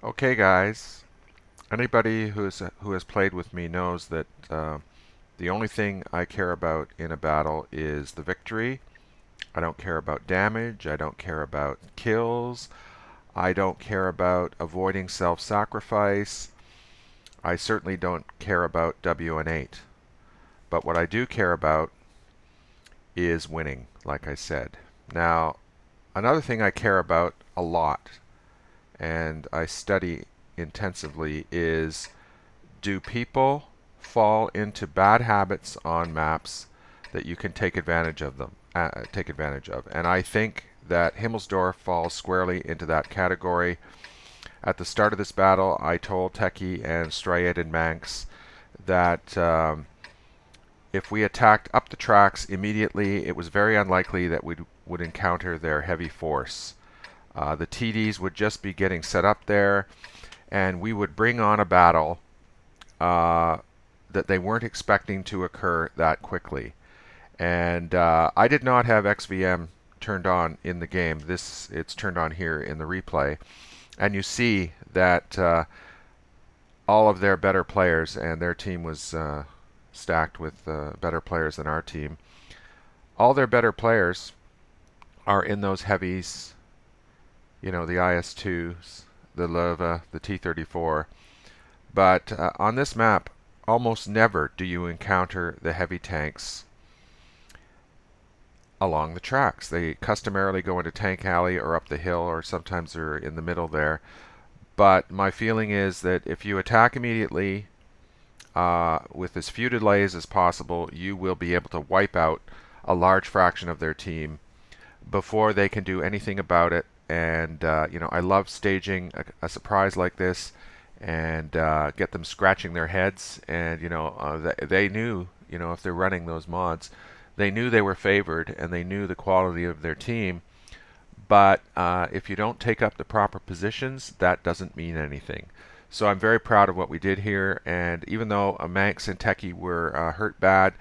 Okay, guys. Anybody who has played with me knows that the only thing I care about in a battle is the victory. I don't care about damage. I don't care about kills. I don't care about avoiding self-sacrifice. I certainly don't care about WN8. But what I do care about is winning, like I said. Now, another thing I care about a lot, and I study intensively, is do people fall into bad habits on maps that you can take advantage of and I think that Himmelsdorf falls squarely into that category. At the start of this battle, I told Techie and Striatedmanx that if we attacked up the tracks immediately, it was very unlikely that we would encounter their heavy force. The TDs would just be getting set up there, and we would bring on a battle that they weren't expecting to occur that quickly. And I did not have XVM turned on in the game. It's turned on here in the replay. And you see that all of their better players, and their team was stacked with better players than our team, all their better players are in those heavies, you know, the IS-2s, the Lova, the T-34. But on this map, almost never do you encounter the heavy tanks along the tracks. They customarily go into Tank Alley or up the hill, or sometimes they're in the middle there. But my feeling is that if you attack immediately with as few delays as possible, you will be able to wipe out a large fraction of their team before they can do anything about it. And you know, I love staging a surprise like this and get them scratching their heads. And you know, they knew, you know, if they're running those mods, they knew they were favored and they knew the quality of their team. But if you don't take up the proper positions, that doesn't mean anything. So I'm very proud of what we did here. And even though Manx and Techie were hurt bad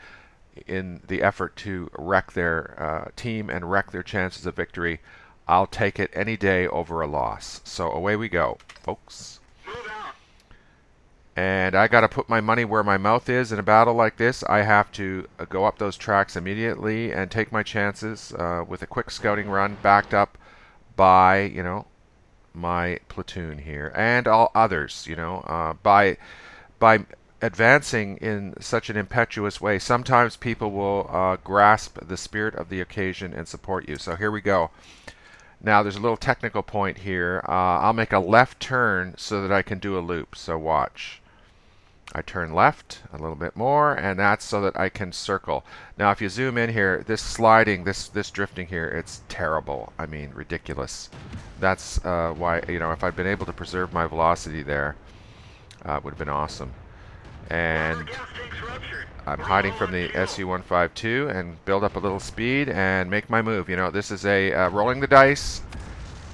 in the effort to wreck their team and wreck their chances of victory, I'll take it any day over a loss. So away we go, folks. And I got to put my money where my mouth is in a battle like this. I have to go up those tracks immediately and take my chances with a quick scouting run, backed up by, you know, my platoon here and all others. You know, by advancing in such an impetuous way, sometimes people will grasp the spirit of the occasion and support you. So here we go. Now there's a little technical point here. I'll make a left turn so that I can do a loop. So watch. I turn left a little bit more, and that's so that I can circle. Now if you zoom in here, this sliding, this drifting here, it's terrible. I mean, ridiculous. That's why, you know, if I'd been able to preserve my velocity there, it would have been awesome. And I'm hiding from the SU-152 and build up a little speed and make my move. You know, this is a rolling the dice.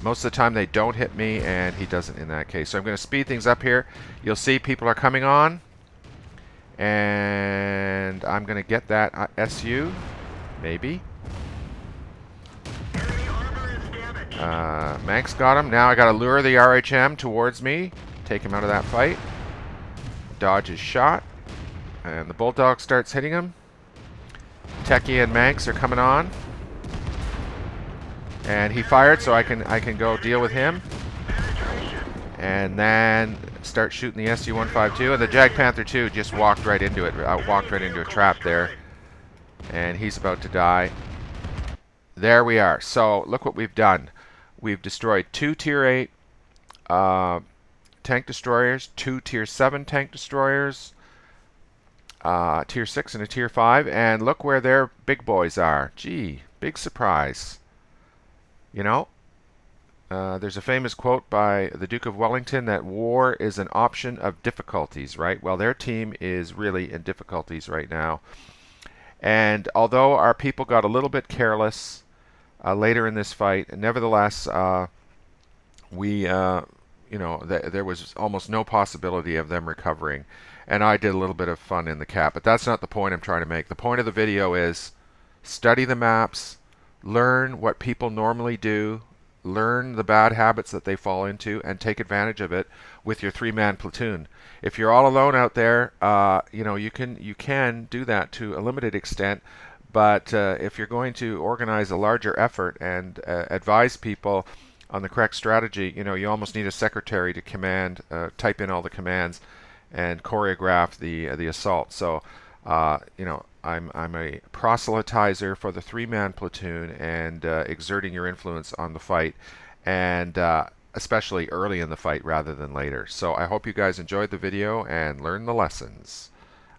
Most of the time they don't hit me, and he doesn't in that case. So I'm going to speed things up here. You'll see people are coming on, and I'm going to get that SU, maybe. Manx got him. Now I got to lure the RHM towards me, take him out of that fight. Dodge his shot, and the Bulldog starts hitting him. Techie and Manx are coming on. And he fired, so I can go deal with him, and then start shooting the SU-152. And the Jag Panther 2 just walked right into it. Walked right into a trap there, and he's about to die. There we are. So look what we've done. We've destroyed 2 Tier 8 tank destroyers, 2 Tier 7 tank destroyers, Tier 6 and a Tier 5, and look where their big boys are. Gee, big surprise. You know, there's a famous quote by the Duke of Wellington that war is an option of difficulties, right? Well, their team is really in difficulties right now. And although our people got a little bit careless later in this fight, nevertheless, you know, there was almost no possibility of them recovering. And I did a little bit of fun in the cap, but that's not the point I'm trying to make. The point of the video is study the maps, learn what people normally do learn the bad habits that they fall into and take advantage of it with your three-man platoon. If you're all alone out there, you can do that to a limited extent. But if you're going to organize a larger effort and advise people on the correct strategy, you almost need a secretary to type in all the commands and choreograph the assault. So, I'm a proselytizer for the three-man platoon and exerting your influence on the fight, and especially early in the fight rather than later. So I hope you guys enjoyed the video and learned the lessons.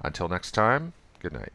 Until next time, good night.